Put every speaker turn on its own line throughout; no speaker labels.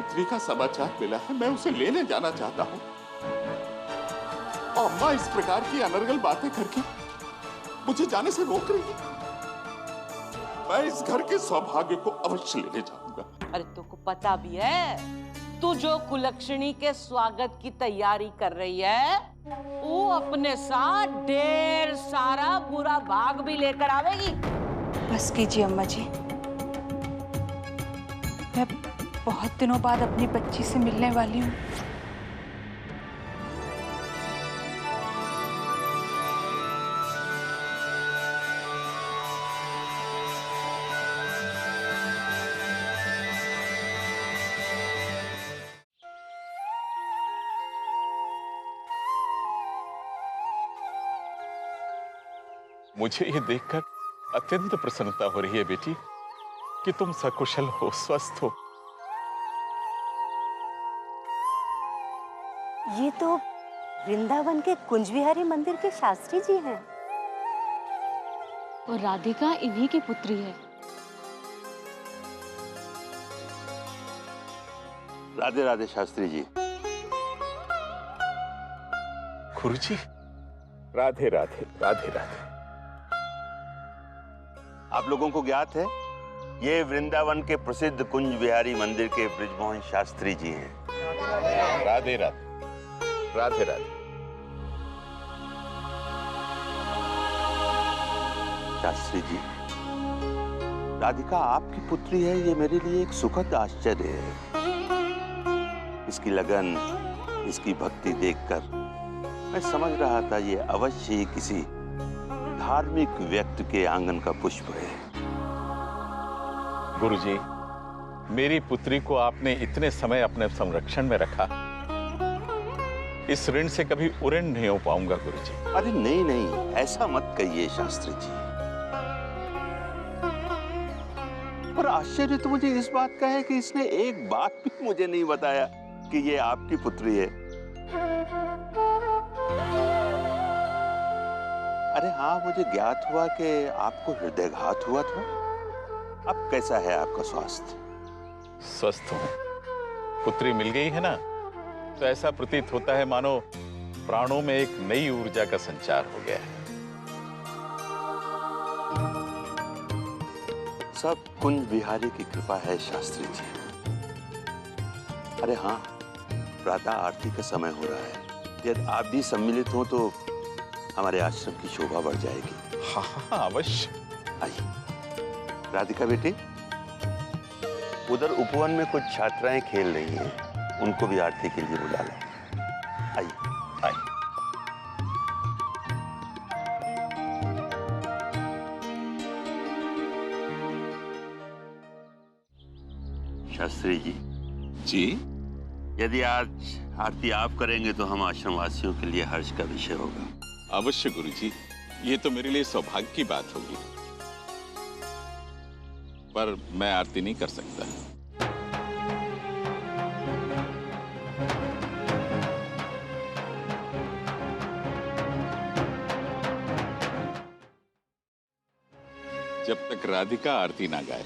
पुत्री का समाचार मिला है, मैं उसे लेने जाना चाहता हूँ। और अम्मा इस प्रकार की अनर्गल बातें करके मुझे जाने से रोक रही है। मैं इस घर के सौभाग्य को अवश्य लेने जाऊंगा।
अरे तुमको पता भी है तू जो कुलक्षणी के स्वागत की तैयारी कर रही है वो अपने साथ ढेर सारा बुरा भाग भी लेकर आवेगी।
बस कीजिए अम्मा जी, मैं बहुत दिनों बाद अपनी बच्ची से मिलने वाली हूँ।
मुझे ये देखकर अत्यंत प्रसन्नता हो रही है बेटी कि तुम सकुशल हो, स्वस्थ हो।
ये तो वृंदावन के कुंज विहारी मंदिर के शास्त्री जी हैं।
और राधिका इन्हीं की पुत्री है।
राधे राधे शास्त्री जी।
गुरुजी, राधे राधे राधे राधे।
आप लोगों को ज्ञात है ये वृंदावन के प्रसिद्ध कुंज विहारी मंदिर के बृजमोहन शास्त्री जी हैं।
राधे राधे राधे राधे।
शास्त्री जी, राधिका आपकी पुत्री है, ये मेरे लिए एक सुखद आश्चर्य है। इसकी लगन, इसकी भक्ति देखकर मैं समझ रहा था ये अवश्य ही किसी धार्मिक व्यक्ति के आंगन का पुष्प है।
गुरुजी, मेरी पुत्री को आपने इतने समय अपने संरक्षण में रखा, इस ऋण से कभी उऋण नहीं हो पाऊंगा गुरुजी।
अरे नहीं नहीं, ऐसा मत कहिए शास्त्री जी। पर आश्चर्य तो मुझे इस बात का है कि इसने एक बात भी मुझे नहीं बताया कि ये आपकी पुत्री है। अरे हाँ, मुझे ज्ञात हुआ कि आपको हृदयघात हुआ था। अब कैसा है आपका स्वास्थ्य?
स्वस्थ हूं। पुत्री मिल गई है ना, तो ऐसा प्रतीत होता है मानो प्राणों में एक नई ऊर्जा का संचार हो गया है।
सब कुंज विहारी की कृपा है शास्त्री जी। अरे हाँ, प्रातः आरती का समय हो रहा है। यदि आप भी सम्मिलित हो तो हमारे आश्रम की शोभा बढ़ जाएगी।
हाँ हाँ अवश्य।
आइए राधिका बेटी, उधर उपवन में कुछ छात्राएं खेल रही हैं, उनको भी आरती के लिए बुला लें। आइए आइए। शास्त्री जी।
जी?
यदि आज आरती आप करेंगे तो हम आश्रम वासियों के लिए हर्ष का विषय होगा।
अवश्य गुरुजी, ये तो मेरे लिए सौभाग्य की बात होगी, पर मैं आरती नहीं कर सकता। जब तक राधिका आरती ना गाए।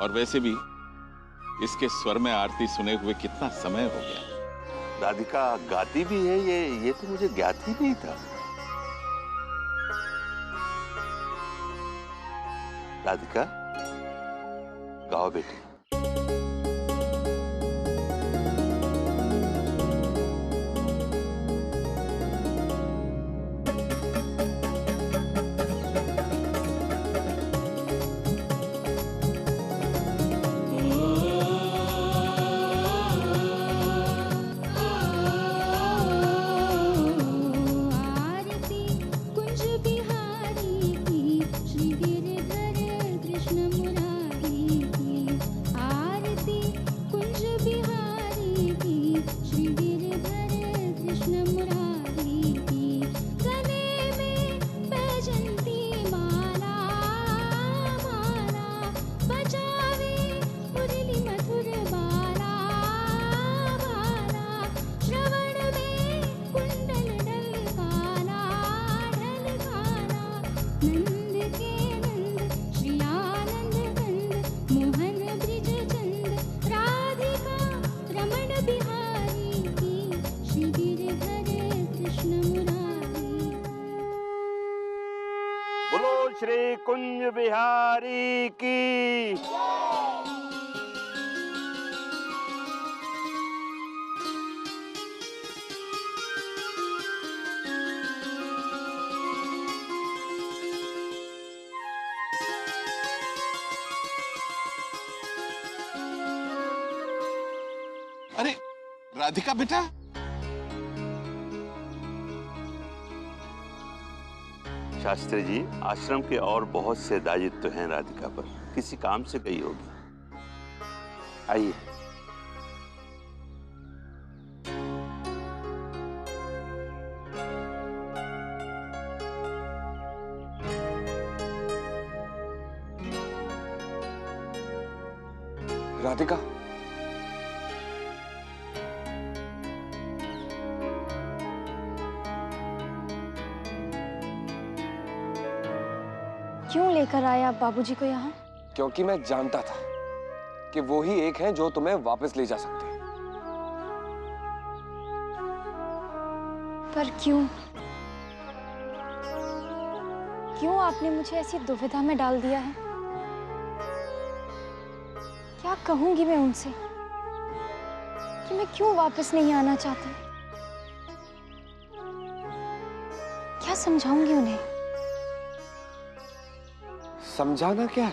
और वैसे भी इसके स्वर में आरती सुने हुए कितना समय हो गया।
राधिका गाती भी है, ये तो मुझे ज्ञात ही नहीं था। राधिका, गाओ बेटी।
बिहारी की, श्री गिरिधर कृष्ण मुरारी।
बोलो श्री कुंज बिहारी की।
अरे राधिका बेटा,
शास्त्री जी, आश्रम के और बहुत से दायित्व हैं राधिका पर, किसी काम से गई होगी। आइए।
राधिका,
क्यों लेकर आए आप बाबूजी को यहाँ?
क्योंकि मैं जानता था कि वो ही एक हैं जो तुम्हें वापस ले जा सकते हैं।
पर क्यों? क्यों आपने मुझे ऐसी दुविधा में डाल दिया है? क्या कहूंगी मैं उनसे कि मैं क्यों वापस नहीं आना चाहती? क्या समझाऊंगी उन्हें?
समझाना क्या है?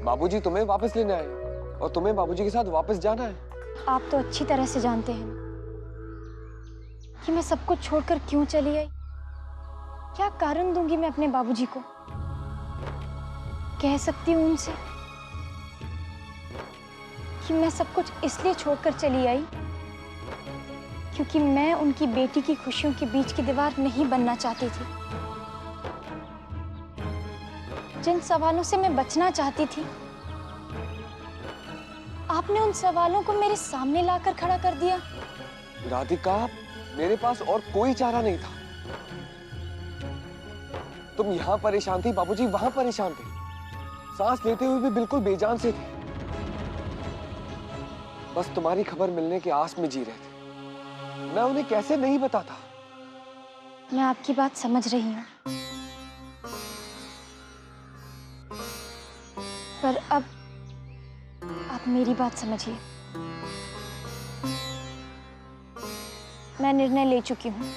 बाबूजी तुम्हें वापस लेने आए और तुम्हें बाबूजी के साथ वापस जाना है।
आप तो अच्छी तरह से जानते हैं कि मैं सब कुछ छोड़कर क्यों चली आई। क्या कारण दूंगी मैं अपने बाबूजी को? कह सकती हूँ उनसे कि मैं सब कुछ इसलिए छोड़कर चली आई क्योंकि मैं उनकी बेटी की खुशियों के बीच की दीवार नहीं बनना चाहती थी। जिन सवालों से मैं बचना चाहती थी, आपने उन सवालों को मेरे सामने लाकर खड़ा कर दिया।
राधिका, मेरे पास और कोई चारा नहीं था। तुम यहाँ परेशान थी, बाबूजी वहां परेशान थे, सांस लेते हुए भी बिल्कुल बेजान से थे। बस तुम्हारी खबर मिलने की आस में जी रहे थे। मैं उन्हें कैसे नहीं बताता।
मैं आपकी बात समझ रही हूँ, पर अब आप मेरी बात समझिए। मैं निर्णय ले चुकी हूँ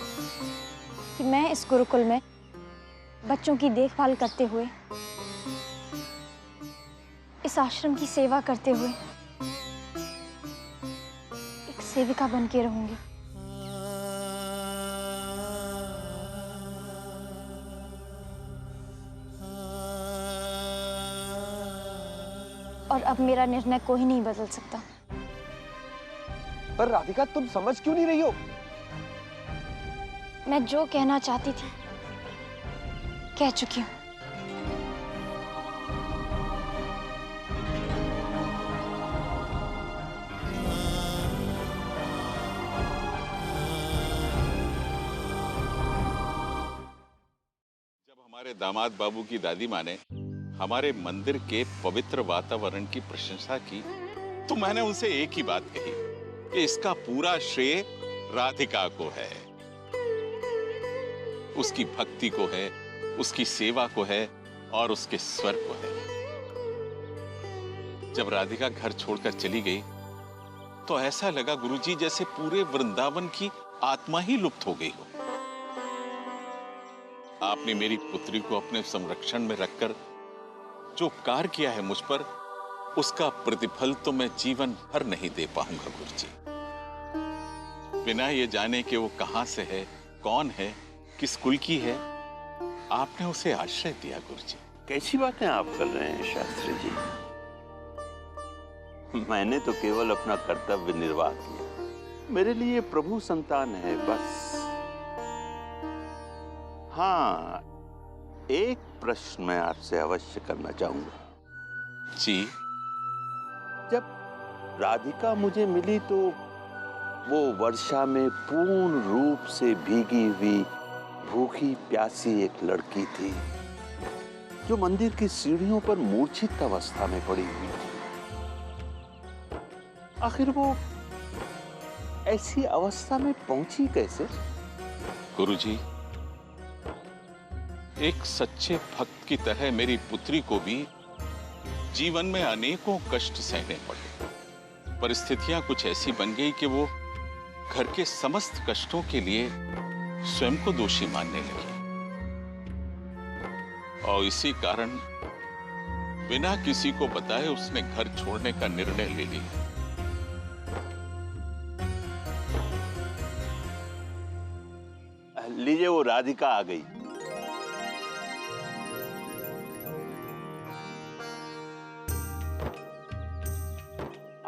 कि मैं इस गुरुकुल में बच्चों की देखभाल करते हुए, इस आश्रम की सेवा करते हुए एक सेविका बन के रहूंगी। और अब मेरा निर्णय कोई नहीं बदल सकता।
पर राधिका, तुम समझ क्यों नहीं रही हो?
मैं जो कहना चाहती थी कह चुकी हूँ।
जब हमारे दामाद बाबू की दादी माँ ने हमारे मंदिर के पवित्र वातावरण की प्रशंसा की, तो मैंने उनसे एक ही बात कही कि इसका पूरा श्रेय राधिका को है, उसकी भक्ति को है, उसकी सेवा को है और उसके स्वर को है। जब राधिका घर छोड़कर चली गई तो ऐसा लगा गुरुजी जैसे पूरे वृंदावन की आत्मा ही लुप्त हो गई हो। आपने मेरी पुत्री को अपने संरक्षण में रखकर जो उपकार किया है मुझ पर, उसका प्रतिफल तो मैं जीवन भर नहीं दे पाऊंगा गुरुजी। बिना ये जाने कि वो कहां से है, कौन है, किस कुल की है, आपने उसे आश्रय दिया गुरुजी।
कैसी बातें आप कर रहे हैं शास्त्री जी? मैंने तो केवल अपना कर्तव्य निर्वाह किया। मेरे लिए प्रभु संतान है बस। हाँ, एक प्रश्न मैं आपसे अवश्य करना चाहूंगा।
जी।
जब राधिका मुझे मिली तो वो वर्षा में पूर्ण रूप से भीगी हुई, भूखी प्यासी एक लड़की थी जो मंदिर की सीढ़ियों पर मूर्छित अवस्था में पड़ी हुई थी। आखिर वो ऐसी अवस्था में पहुंची कैसे?
गुरुजी, एक सच्चे भक्त की तरह मेरी पुत्री को भी जीवन में अनेकों कष्ट सहने पड़े। परिस्थितियां कुछ ऐसी बन गई कि वो घर के समस्त कष्टों के लिए स्वयं को दोषी मानने लगी, और इसी कारण बिना किसी को बताए उसने घर छोड़ने का निर्णय ले लिया।
लीजिए, वो राधिका आ गई।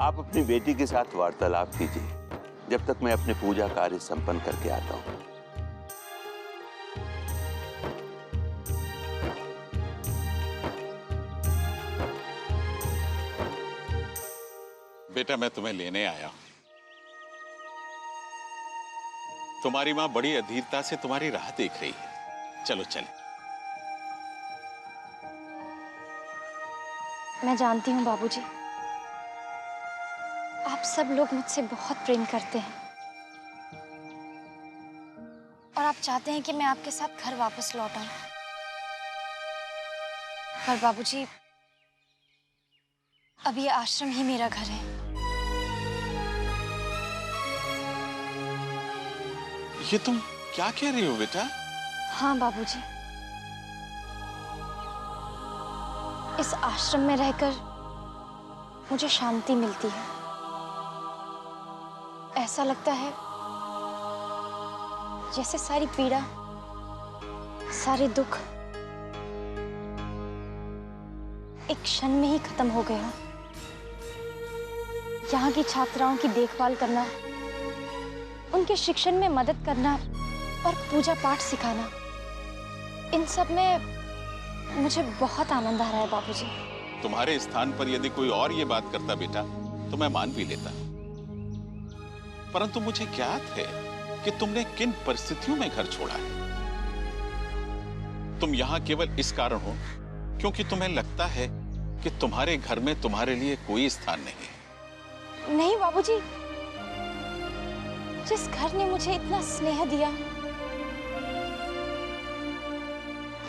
आप अपनी बेटी के साथ वार्तालाप कीजिए जब तक मैं अपने पूजा कार्य संपन्न करके आता हूं।
बेटा, मैं तुम्हें लेने आया हूं। तुम्हारी मां बड़ी अधीरता से तुम्हारी राह देख रही है। चलो चले।
मैं जानती हूँ बाबूजी, आप सब लोग मुझसे बहुत प्रेम करते हैं और आप चाहते हैं कि मैं आपके साथ घर वापस लौट आऊं। पर बाबूजी, अब ये आश्रम ही मेरा घर है।
ये तुम क्या कह रही हो बेटा?
हाँ बाबूजी, इस आश्रम में रहकर मुझे शांति मिलती है। ऐसा लगता है जैसे सारी पीड़ा, सारे दुख एक क्षण में ही खत्म हो गए हों। यहाँ की छात्राओं की देखभाल करना, उनके शिक्षण में मदद करना और पूजा पाठ सिखाना, इन सब में मुझे बहुत आनंद आ रहा है बाबूजी।
तुम्हारे स्थान पर यदि कोई और ये बात करता बेटा तो मैं मान भी लेता, परंतु मुझे ज्ञात है कि तुमने किन परिस्थितियों में घर छोड़ा है। तुम यहां केवल इस कारण हो क्योंकि तुम्हें लगता है कि तुम्हारे घर में तुम्हारे लिए कोई स्थान नहीं।
नहीं बाबूजी, जिस घर ने मुझे इतना स्नेह दिया,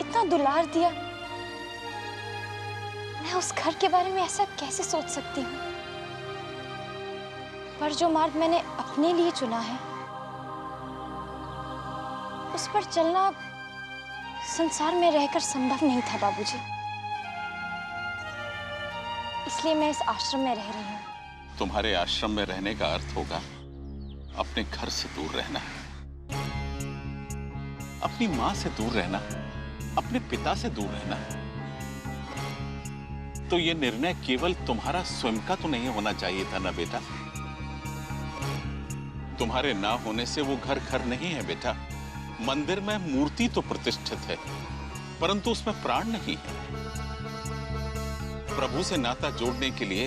इतना दुलार दिया, मैं उस घर के बारे में ऐसा कैसे सोच सकती हूँ? पर जो मार्ग मैंने अपने लिए चुना है, उस पर चलना संसार में रहकर संभव नहीं था बाबूजी। इसलिए मैं इस आश्रम में रह रही हूँ।
तुम्हारे आश्रम में रहने का अर्थ होगा अपने घर से दूर रहना, अपनी मां से दूर रहना, अपने पिता से दूर रहना। तो यह निर्णय केवल तुम्हारा स्वयं का तो नहीं होना चाहिए था ना बेटा? तुम्हारे ना होने से वो घर घर नहीं है बेटा। मंदिर में मूर्ति तो प्रतिष्ठित है, परंतु उसमें प्राण नहीं है। प्रभु से नाता जोड़ने के लिए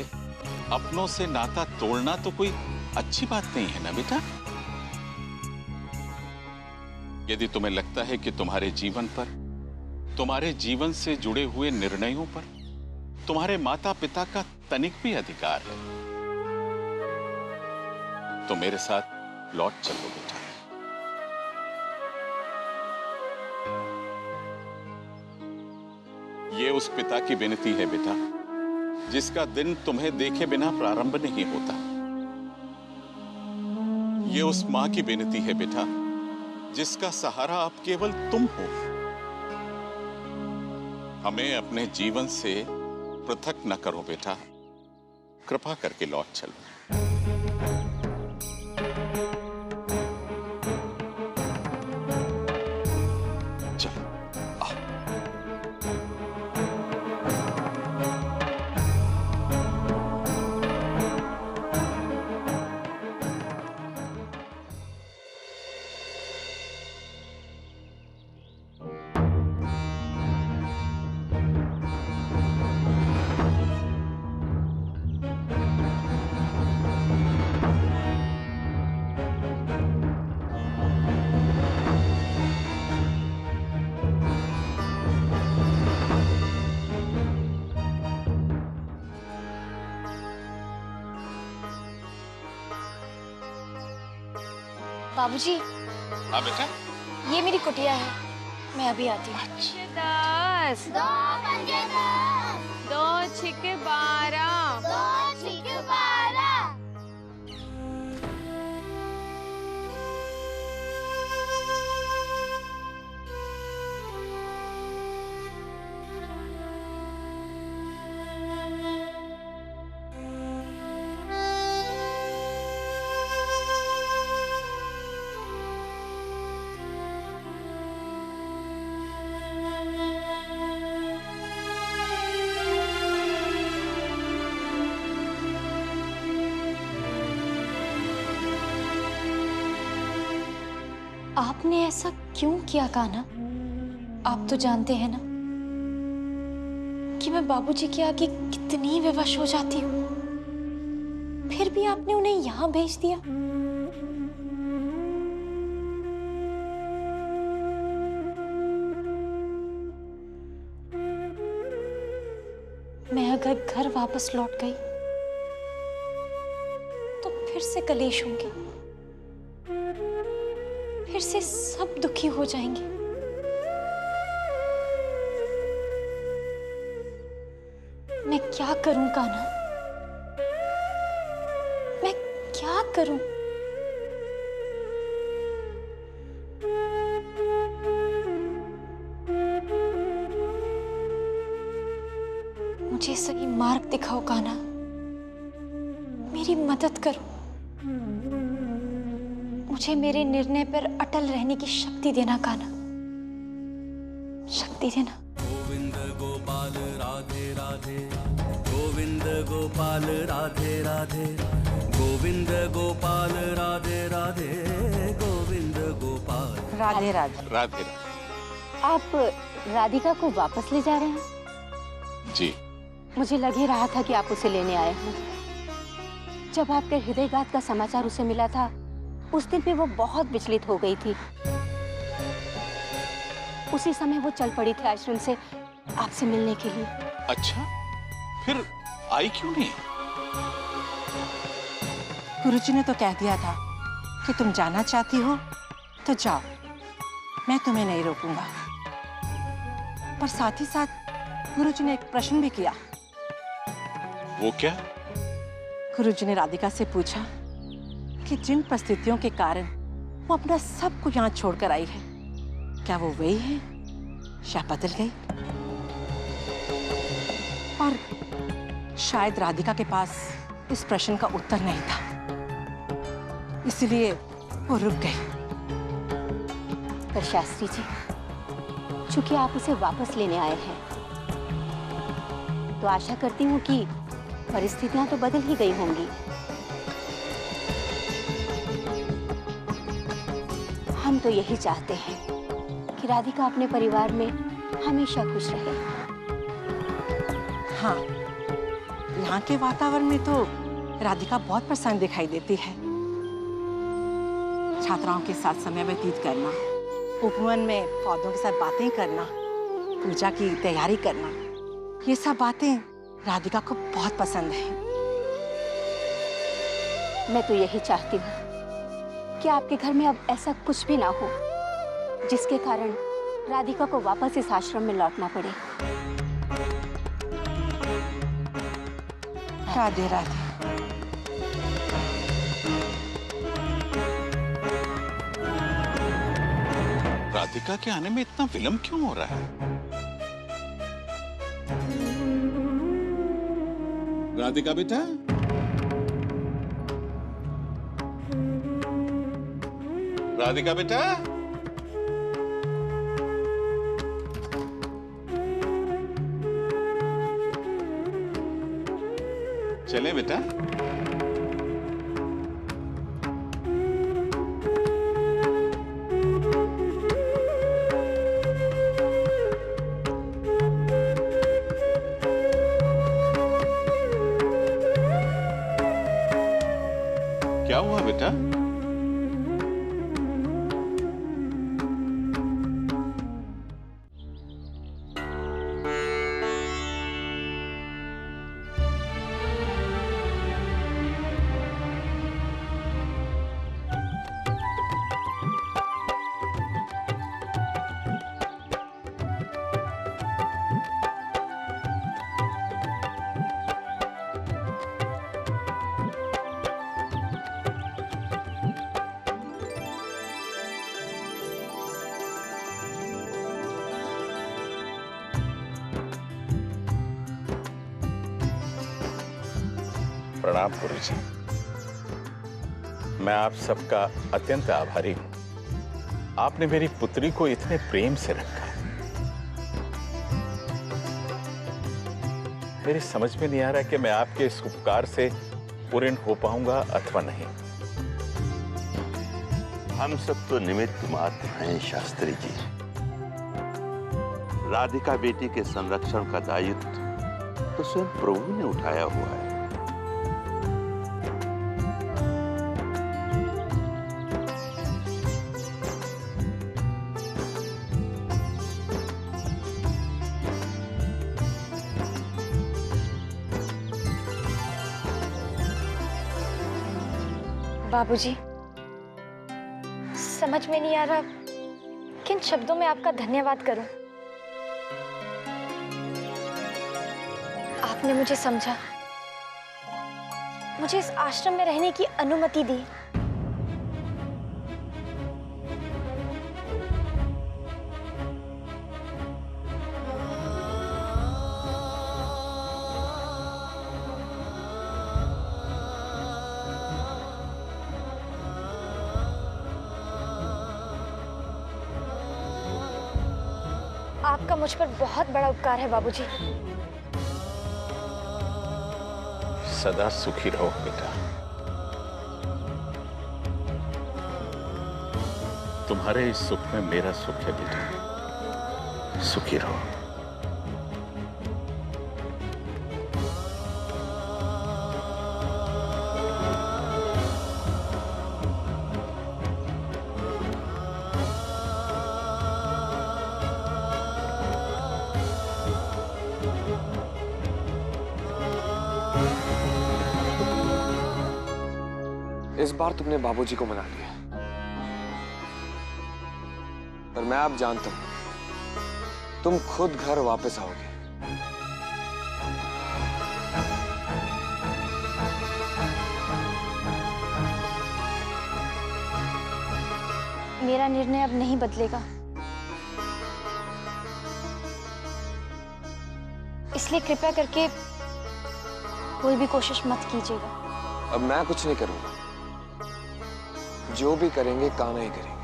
अपनों से नाता तोड़ना तो कोई अच्छी बात नहीं है ना बेटा? यदि तुम्हें लगता है कि तुम्हारे जीवन पर, तुम्हारे जीवन से जुड़े हुए निर्णयों पर तुम्हारे माता पिता का तनिक भी अधिकार है, तो मेरे साथ लौट चलो बेटा। ये उस पिता की विनती है बेटा, जिसका दिन तुम्हें देखे बिना प्रारंभ नहीं होता। ये उस मां की विनती है बेटा, जिसका सहारा अब केवल तुम हो। हमें अपने जीवन से पृथक न करो बेटा, कृपा करके लौट चलो।
बाबूजी,
हाँ बेटा।
ये मेरी कुटिया है, मैं अभी आती हूँ।
10 2 छिके 12
आपने ऐसा क्यों किया कान्हा? आप तो जानते हैं ना कि मैं बाबूजी के आगे कितनी विवश हो जाती हूँ। फिर भी आपने उन्हें यहाँ भेज दिया। मैं अगर घर वापस लौट गई तो फिर से कलेश होंगे, फिर से सब दुखी हो जाएंगे। मैं क्या करूं कान्हा? मैं क्या करूं? मुझे सही मार्ग दिखाओ कान्हा, मेरी मदद करो। मुझे मेरे निर्णय पर अटल रहने की शक्ति देना कान्हा, शक्ति देना।
गोविंद गोपाल राधे राधे, गोविंद गोपाल राधे राधे, गोविंद गोपाल राधे राधे, गोविंद गोपाल।
राधे राधे।
राधे।
आप राधिका को वापस ले जा रहे हैं?
जी।
मुझे लग ही रहा था कि आप उसे लेने आए हैं। जब आपके हृदयघात का समाचार उसे मिला था, उस दिन भी वो बहुत विचलित हो गई थी। उसी समय वो चल पड़ी थी आश्रम से आपसे मिलने के लिए।
अच्छा, फिर आई क्यों नहीं?
गुरुजी ने तो कह दिया था कि तुम जाना चाहती हो तो जाओ, मैं तुम्हें नहीं रोकूंगा। पर साथ ही साथ गुरुजी ने एक प्रश्न भी किया।
वो क्या?
गुरुजी ने राधिका से पूछा कि जिन परिस्थितियों के कारण वो अपना सब कुछ यहाँ छोड़कर आई है, क्या वो वही है या बदल गई? और शायद राधिका के पास इस प्रश्न का उत्तर नहीं था, इसलिए वो रुक गई।
पर शास्त्री जी, चूंकि आप उसे वापस लेने आए हैं, तो आशा करती हूँ कि परिस्थितियां तो बदल ही गई होंगी। हम तो यही चाहते हैं कि राधिका अपने परिवार में हमेशा खुश रहे।
हाँ, यहाँ के वातावरण में तो राधिका बहुत प्रसन्न दिखाई देती है। छात्राओं के साथ समय व्यतीत करना, उपवन में पौधों के साथ बातें करना, पूजा की तैयारी करना, ये सब बातें राधिका को बहुत पसंद है।
मैं तो यही चाहती हूँ कि आपके घर में अब ऐसा कुछ भी ना हो जिसके कारण राधिका को वापस इस आश्रम में लौटना पड़े।
राधे राधे।
राधिका के आने में इतना विलंब क्यों हो रहा है? राधिका बेटा, राधिका बेटा, चले बेटा। क्या हुआ बेटा? प्रणाम गुरुजी। मैं आप सबका अत्यंत आभारी हूं। आपने मेरी पुत्री को इतने प्रेम से रखा। मेरी समझ में नहीं आ रहा कि मैं आपके इस उपकार से पूर्ण हो पाऊंगा अथवा नहीं।
हम सब तो निमित्त मात्र हैं शास्त्री जी। राधिका बेटी के संरक्षण का दायित्व तो स्वयं प्रभु ने उठाया हुआ है।
बाबूजी, समझ में नहीं आ रहा किन शब्दों में आपका धन्यवाद करूं। आपने मुझे समझा, मुझे इस आश्रम में रहने की अनुमति दी। आपका मुझ पर बहुत बड़ा उपकार है बाबूजी।
सदा सुखी रहो बेटा। तुम्हारे इस सुख में मेरा सुख है बेटा। सुखी रहो।
इस बार तुमने बाबूजी को मना लिया, पर मैं अब जानता हूं तुम खुद घर वापस आओगे।
मेरा निर्णय अब नहीं बदलेगा, इसलिए कृपया करके कोई भी कोशिश मत कीजिएगा।
अब मैं कुछ नहीं करूंगा, जो भी करेंगे कान्हा ही करेंगे।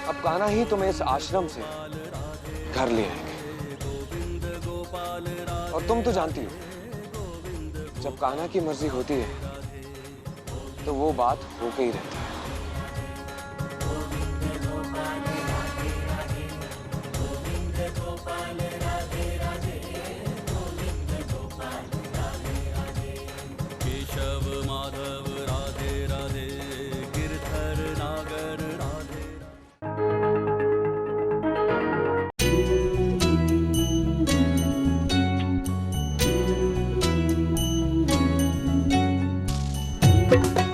अब कान्हा ही तुम्हें इस आश्रम से घर ले आएंगे। और तुम तो जानती हो, जब कान्हा की मर्जी होती है तो वो बात होके ही रहती है।
केशव माधव राधे राधे, गिरधर नागर राधे।
Thank you.